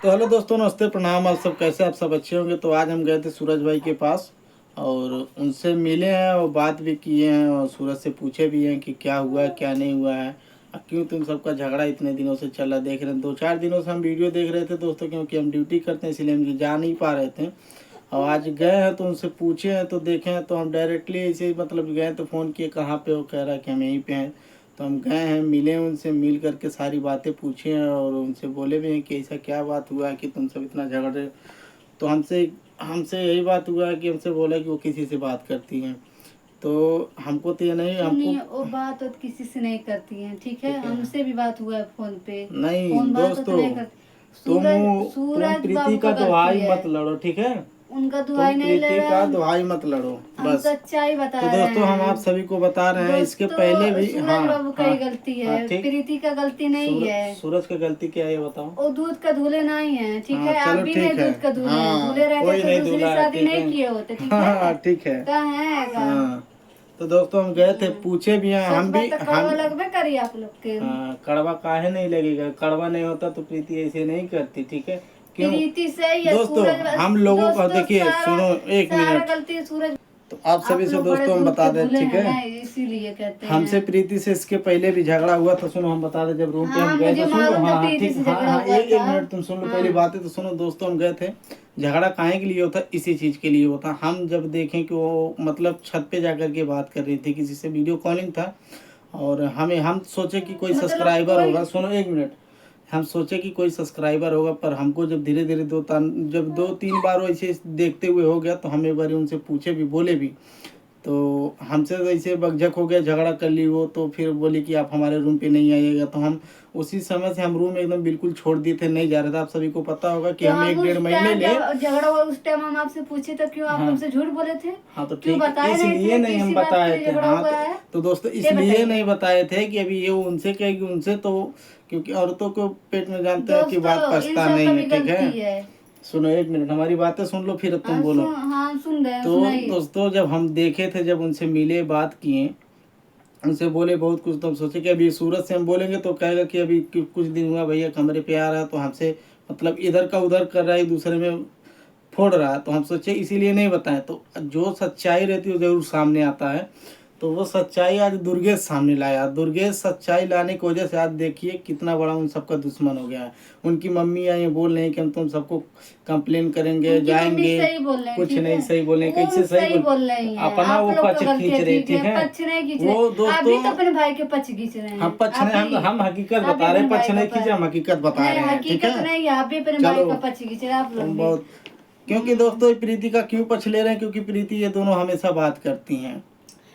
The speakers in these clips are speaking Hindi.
तो हेलो दोस्तों, नमस्ते, प्रणाम। आप सब कैसे? आप सब अच्छे होंगे। तो आज हम गए थे सूरज भाई के पास और उनसे मिले हैं और बात भी किए हैं और सूरज से पूछे भी हैं कि क्या हुआ है क्या नहीं हुआ है और क्यों तुम सबका झगड़ा इतने दिनों से चल रहा। देख रहे हैं 2-4 दिनों से हम वीडियो देख रहे थे दोस्तों, क्योंकि हम ड्यूटी करते हैं इसलिए हम जा नहीं पा रहे थे। और आज गए हैं तो उनसे पूछे हैं तो देखे हैं, तो हम डायरेक्टली ऐसे मतलब गए तो फ़ोन किए कहाँ पे हो, कह रहा है कि हम यहीं पे हैं। तो हम गए हैं, मिले उनसे, मिल करके सारी बातें पूछी हैं और उनसे बोले भी हैं कि ऐसा क्या बात हुआ है कि तुम सब इतना झगड़ रहे हो। तो हमसे हमसे यही बात हुआ है कि हमसे बोला कि वो किसी से बात करती हैं। तो हमको तो ये नहीं, सुनिए, हमको वो बात तो किसी से नहीं करती हैं, ठीक है। ठीक है। हमसे भी बात हुआ है फोन पे। नहीं फोन बात तो दोस्तों, नहीं करती। तुम सूरज तुम सूरज प्रीति बाबू का का गलती दुहाई है। मत लड़ो, ठीक है। उनका तुम दुहाई नहीं ले प्रीति रहे का हम। दुहाई मत लड़ो हम बस। सच्चाई बता तो रहे दोस्तों हम आप हैं। सभी को बता रहे हैं, इसके पहले दोस्तों, भी। सूरज हाँ बाबू का हाँ ही गलती हाँ, है, ठीक। प्रीति का गलती नहीं है। सूरज की गलती क्या है ये बताओ। वो दूध का धुले नहीं है, ठीक हाँ है। आप चलो भी नहीं ठीक है। दूध का धुले हैं। हाँ धुले रहते कोई तो नहीं दूसरी दूल्हा है, शादी ठीक है। नहीं किए होते, ठीक हाँ है। ठीक है। कहाँ है हाँ तो दोस्तों हम गए थे, पूछे भी हैं सच हम भी। बात तो हम कड़वा लगभग करिए आप लोग के। हाँ, कड़वा काहे नहीं लगेगा? कड़वा नहीं होता तो प्रीति ऐसे नहीं करती, ठीक है। क्यों प्रीति से या दोस्तों? सूरज। हम लोगों का दोस्तों, देखिए, सारा सुनो एक सारा मिनट। गलती सूरज। तो आप सभी आप से लोग बड़े दोस्तों हम दूध बता के दें, धुले ठीक हैं है। ना, इसीलिए कहते हमसे हैं। प्रीति से इसके पहले भी झगड़ा हुआ था। सुनो हम बता दें, जब रूम पे हाँ, हम गए मुझे थे, सुन लो। मालूम था हाँ हाँ प्रीति ठीक। से हाँ झगड़ा हाँ, हुआ एक था। मिनट तुम सुन लो, पहली हाँ। बात है तो सुनो दोस्तों। हम गए थे, झगड़ा काहे के लिए होता, इसी चीज के लिए होता। हम जब देखें कि वो मतलब छत पे जाकर के बात कर रही थी किसी से, वीडियो कॉलिंग था। और हम सोचे कि कोई मतलब सब्सक्राइबर कोई। होगा। सुनो एक मिनट। हम सोचे कि कोई सब्सक्राइबर होगा, पर हमको जब धीरे धीरे जब 2-3 बार वैसे देखते हुए हो गया, तो हम एक बार उनसे पूछे भी, बोले भी। तो हमसे वैसे बकझक हो गया, झगड़ा कर ली वो। तो फिर बोली कि आप हमारे रूम पे नहीं आइएगा। तो हम उसी समय से हम रूम एकदम बिल्कुल छोड़ दिए थे, नहीं जा रहे थे। आप सभी को पता होगा कि तो हम हम एक उस 1.5 महीने टाइम ले। जब झगड़ा हुआ उस टाइम हम आपसे पूछे तो क्यों आप हाँ हमसे झूठ बोले थे? हाँ तो क्यों ठीक है, बताए नहीं इसलिए थे कि नहीं हम इसी बात के बताए लिए थे। झगड़ा हाँ हुआ है? तो दोस्तों ये इसलिए नहीं बताइए बताए थे कि अभी ये उनसे कहेगी उनसे तो, क्योंकि औरतों को पेट में जानते हैं कि बात दोस्तों, इन पछता सब का नहीं भी है, ठीक है। गलती है। सुनो एक मिनट, हमारी बातें सुन लो फिर तुम बोलो। हाँ, सुन रहे हैं, तो सुनाइए। दोस्तों जब हम देखे थे, जब उनसे मिले, बात किए, उनसे बोले बहुत कुछ। तो हम सोचे कि अभी सूरज से हम बोलेंगे तो कहेगा कि अभी कुछ दिन हुआ भैया कमरे पे आ रहा है, तो हमसे मतलब इधर का उधर कर रहा है, एक दूसरे में फोड़ रहा है। तो हम सोचे इसीलिए नहीं बताएं। तो जो सच्चाई रहती है वो जरूर सामने आता है। तो वो सच्चाई आज दुर्गेश सामने लाया। दुर्गेश सच्चाई लाने की वजह से आज देखिए कितना बड़ा उन सबका दुश्मन हो गया है। उनकी मम्मी आई बोल रही है कि हम तुम सबको कंप्लेन करेंगे, उनकी मम्मी जाएंगे। सही बोल रहे हैं, कुछ ठीक नहीं है। सही बोले, वो कैसे सही सही बोल, बोल रही हैं। अपना आप वो लोग का पक्ष गलती खींच है, रही, ठीक ठीक है। है। पक्ष नहीं खींच वो रहे। आप भी तो दोस्तों अपने भाई के पक्ष खींच रहे हैं। हम पक्ष आप नहीं, भी। हम हकीकत आप भी बता रहे अपने हैं, पक्ष भाई का नहीं खींचे, हम हकीकत बता नहीं, रहे हैं, ठीक हकीकत है। नहीं है। आप भी अपने भाई चलो का पक्ष खींच रहे हैं, आप लोग तुम भी। बहुत, क्योंकि दोस्तों ये प्रीति का क्यों पक्ष ले रहे हैं, क्योंकि प्रीति ये दोनों हमेशा बात करती हैं।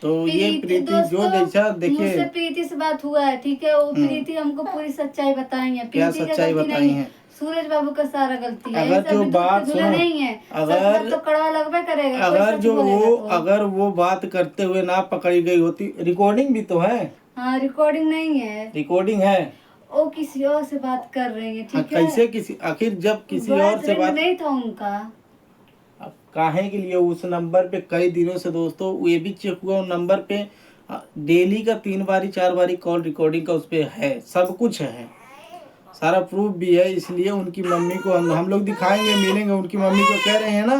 तो ये प्रीति जो जैसा दोस्तों, देखिए। मुझसे प्रीति से बात हुआ है, ठीक है। वो हम्म, प्रीति हमको पूरी सच्चाई बताई है। क्या प्रीति का सच्चाई गलती बताई नहीं है, है? सूरज बाबू का सारा गलती है। इन अगर सब जो भी दूध के बात धुले सुनो, नहीं है। सच बात अगर तो कड़वा लगभग करेगा, कोई अगर सच जो बोलेगा वो तो। अगर वो बात करते हुए ना पकड़ी गई होती, रिकॉर्डिंग भी तो है। हाँ, रिकॉर्डिंग नहीं है। रिकॉर्डिंग है। वो किसी और से बात कर रही है, हाँ ठीक है। कैसे किसी, आखिर जब किसी और से बॉयफ्रेंड बात, नहीं था उनका। अब काहे के लिए उस नंबर पे कई दिनों से दोस्तों ये भी चेक हुआ उन नंबर पे डेली का 3 बारी 4 बारी कॉल रिकॉर्डिंग का उस पे है, सब कुछ है, सारा प्रूफ भी है। इसलिए उनकी मम्मी को हम लोग दिखाएंगे, मिलेंगे। उनकी मम्मी को कह रहे हैं ना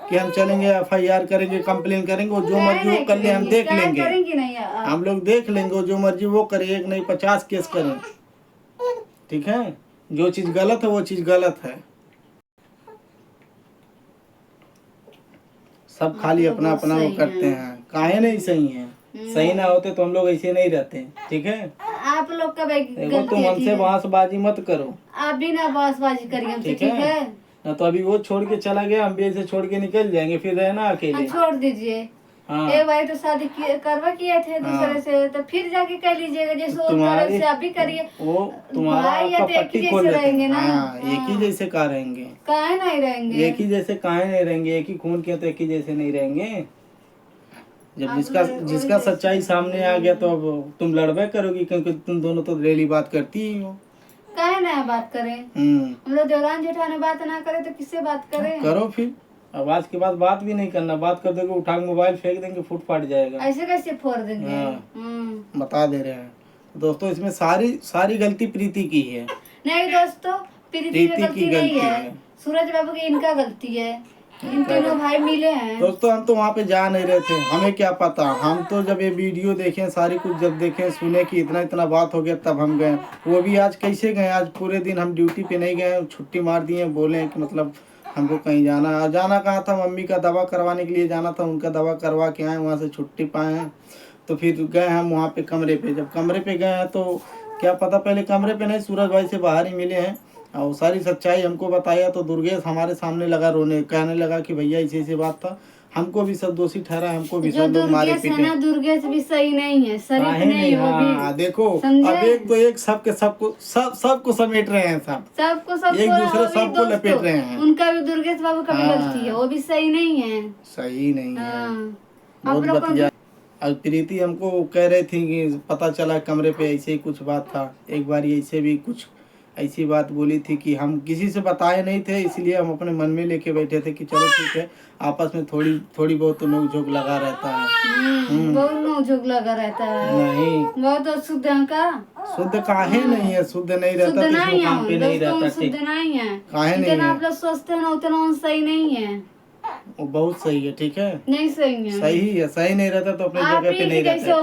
कि हम चलेंगे, FIR करेंगे, कंप्लेन करेंगे, वो जो काहे मर्जी वो नहीं कर ले, हम करेंगे, देख काहे लेंगे। करेंगी नहीं आप? हम लोग देख लेंगे, वो जो मर्जी वो करे, एक नहीं 50 केस करें, ठीक है। जो चीज़ गलत है वो चीज़ गलत है। सब आप खाली लोग अपना बहुत अपना वो सही करते हैं। हैं, काहे नहीं सही है। सही ना होते तो हम लोग ऐसे नहीं रहते, ठीक है। आप लोग का देखो गलती तुम है, ठीक हमसे है। बांसबाजी मत करो, आप भी ना बॉसबाजी करिए हमसे, ठीक ठीक है। है। ना तो अभी वो छोड़ के चला गया, हम भी ऐसे छोड़ के निकल जाएंगे, फिर रहना अकेले। छोड़ दीजिए। हाँ एक बार तो शादी करवा किए थे हाँ, दूसरे से, तो फिर जाके कर लीजिएगा, जैसे वो कर तुम्हारी से आप भी करिए। वो तुम्हारा भाई या आपका तो एक ही पट्टी जैसे खोल देते रहेंगे हैं। ना। हाँ एक ही जैसे कहाँ रहेंगे, काहे नहीं रहेंगे? एक ही जैसे काहे नहीं रहेंगे, एक ही खून के तो एक ही जैसे नहीं रहेंगे। जब आप जिसका लोग वही जिसका जैसे सच्चाई सामने आ गया तो अब तुम लड़बे करोगी, क्योंकि तुम दोनों तो डेली बात करती ही हो। काहे ना बात करें? हम लोग देवरान जेठानी बात ना करे तो किससे बात करें? करो फिर। अब आज के बाद बात भी नहीं करना, बात कर दोगे उठा के मोबाइल फेंक देंगे, फूट फाट जाएगा। ऐसे कैसे फोड़ देंगे? बता दे रहे हैं दोस्तों, इसमें सारी सारी गलती प्रीति की है। नहीं दोस्तों, प्रीति की गलती नहीं है, सूरज बाबू की इनका गलती है। इन तीनों भाई मिले हैं। दोस्तों हम तो वहाँ पे जा नहीं रहे थे, हमें क्या पता। हम तो जब ये वीडियो देखे, सारी कुछ जब देखे सुने कि इतना इतना बात हो गया, तब हम गए। वो भी आज कैसे गए, आज पूरे दिन हम ड्यूटी पे नहीं गए, छुट्टी मार दिए, बोले कि मतलब हमको कहीं जाना। जाना कहाँ था, मम्मी का दवा करवाने के लिए जाना था, उनका दवा करवा के आए, वहाँ से छुट्टी पाए हैं। तो फिर गए हम वहाँ पे कमरे पे। जब कमरे पे गए हैं तो क्या पता, पहले कमरे पे नहीं, सूरज भाई से बाहर ही मिले हैं और सारी सच्चाई हमको बताया। तो दुर्गेश हमारे सामने लगा रोने, कहने लगा कि भैया ऐसी ऐसी बात था, हमको भी सब दोषी ठहरा, हमको भी सब लोग मारे पीटे। दुर्गेश भी सही नहीं है, शरीफ नहीं है वो भी। देखो अब एक तो एक सबके सबको समेट रहे हैं, सबको एक दूसरे सबको लपेट रहे हैं। उनका भी दुर्गेश बाबू का भी गलती है, वो भी सही नहीं है, सही नहीं है, बहुत बतिया। और प्रीति हमको कह रही थी कि पता चला कमरे पे ऐसे ही कुछ बात था। एक बार ऐसे भी कुछ ऐसी बात बोली थी कि हम किसी से बताए नहीं थे, इसलिए हम अपने मन में लेके बैठे थे कि चलो ठीक है, आपस में थोड़ी बहुत नोक झोंक लगा रहता है। बहुत नोक झोंक लगा रहता है। नहीं बहुत शुद्ध है का, शुद्ध काहे नहीं है, शुद्ध नहीं रहता, नहीं काम पे नहीं रहता, शुद्ध नहीं है, काहे नहीं है। आप लोग सोचते हैं ना उतना सही नहीं है, वो बहुत सही है, ठीक है, नहीं सही है, सही है, सही नहीं रहता तो अपने जगह पे नहीं रहता।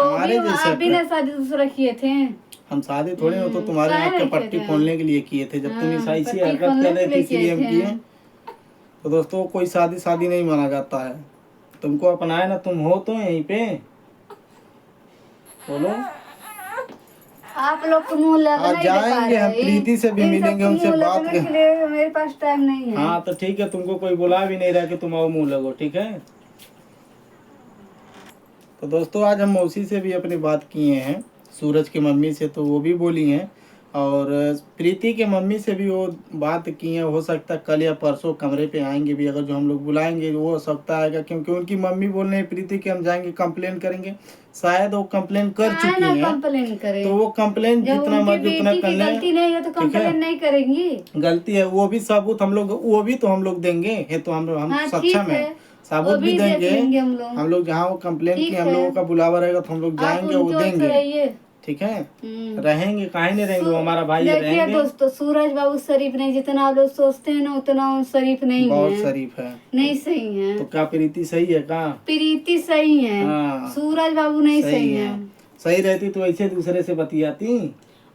हमारे जैसे आप भी ना शादी दूसरा किए थे, हम शादी थोड़े हो तो तुम्हारे आँख के पट्टी खोलने के लिए किए थे, जब तुम ईसाई से हरकत कर रहे थे इसलिए हम किए। तो दोस्तों कोई शादी नहीं माना जाता है, तुमको अपनाए ना, तुम हो तो यहीं पे बोलो। आप लोग तो मुँह लगा नहीं जाएंगे, हम प्रीति से भी मिलेंगे, उनसे बात के लिए मेरे पास टाइम नहीं है। हाँ तो ठीक है, तुमको कोई बुला भी नहीं रहा कि तुम आओ मुँह लगो, ठीक है। तो दोस्तों आज हम मौसी से भी अपनी बात किए हैं, सूरज की मम्मी से, तो वो भी बोली हैं, और प्रीति के मम्मी से भी वो बात की है। हो सकता है कल या परसों कमरे पे आएंगे भी, अगर जो हम लोग बुलाएंगे वो हो सकता आएगा, क्योंकि उनकी मम्मी बोल रहे हैं प्रीति के हम जाएंगे कंप्लेन करेंगे। शायद वो कंप्लेन कर चुकी हैं, कंप्लेन करे तो वो कंप्लेन जितना मर्जी उतना कर ले, गलती नहीं है तो कंप्लेन नहीं करेंगी। गलती है वो भी सबूत हम लोग, वो भी तो हम लोग देंगे, है तो हम सक्षम है, सबूत भी देंगे हम लोग। जहाँ वो कंप्लेन की हम लोगों का बुलावा रहेगा तो हम लोग जाएंगे, वो देंगे, ठीक है, रहेंगे, काहे नहीं रहेंगे, वो हमारा भाई रहेंगे। दोस्तों सूरज बाबू शरीफ नहीं, जितना आप लोग सोचते हैं ना उतना शरीफ नहीं बहुत है, शरीफ है, नहीं सही है। तो क्या प्रीति सही है का? प्रीति सही है, सूरज बाबू नहीं सही है। सही रहती तो ऐसे दूसरे से बतियाती,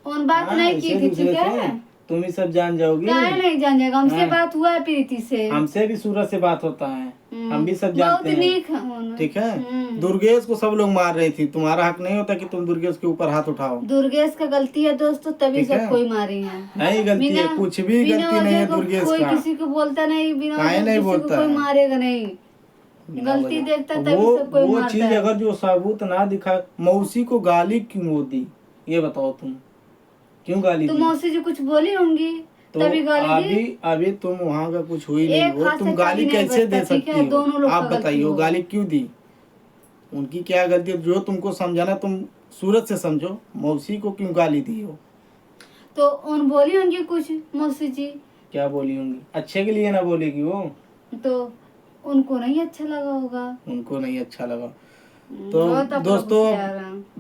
उन बात नहीं की थी, ठीक है, तुम ही सब जान जाओगी। नहीं जान जाएगा, हमसे बात हुआ है प्रीति से, हमसे भी सूरज से बात होता है, हम भी सब जानते हैं, ठीक है। दुर्गेश को सब लोग मार रही थी, तुम्हारा हक नहीं होता कि तुम दुर्गेश के ऊपर हाथ उठाओ। दुर्गेश का गलती है दोस्तों, तभी सब कोई मारे हैं। नहीं गलती है, कुछ भी गलती नहीं है दुर्गेश का, कोई किसी को बोलता नहीं, बिना नहीं बोलता, कोई मारेगा नहीं, गलती देखता तभी सब कोई वो चीज अगर जो सबूत ना दिखा, मौसी को गाली क्यों दी ये बताओ, तुम क्यों गाली दी? मौसी जी कुछ बोली होंगी तो अभी तुम वहाँ का कुछ हुई नहीं हो, तुम गाली कैसे दे सकती हो? आप बताइए गाली क्यों दी? उनकी क्या गलती है? जो तुमको समझाना तुम सूरज से समझो, मौसी को क्यों गाली दी हो? तो उन बोली होंगी कुछ मौसी जी, क्या बोली होंगी? अच्छे के लिए ना बोलेगी वो, तो उनको नहीं अच्छा लगा होगा, उनको नहीं अच्छा लगा। तो दोस्तों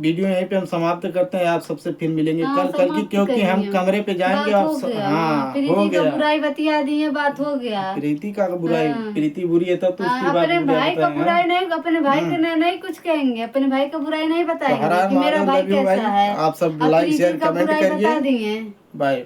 वीडियो यहीं पे हम समाप्त करते हैं, आप सबसे फिर मिलेंगे कल की, क्योंकि हम कमरे पे जाएंगे। हो गया, बुराई बतिया दी है, बात हो गया। प्रीति का बुराई, प्रीति बुरी है तब तो उसकी बात, अपने भाई का बुराई नहीं, अपने भाई का नहीं कुछ कहेंगे, अपने भाई का बुराई नहीं बताएंगे, मेरा भाई कैसा है। आप सब लाइक शेयर कमेंट करिए, बाय।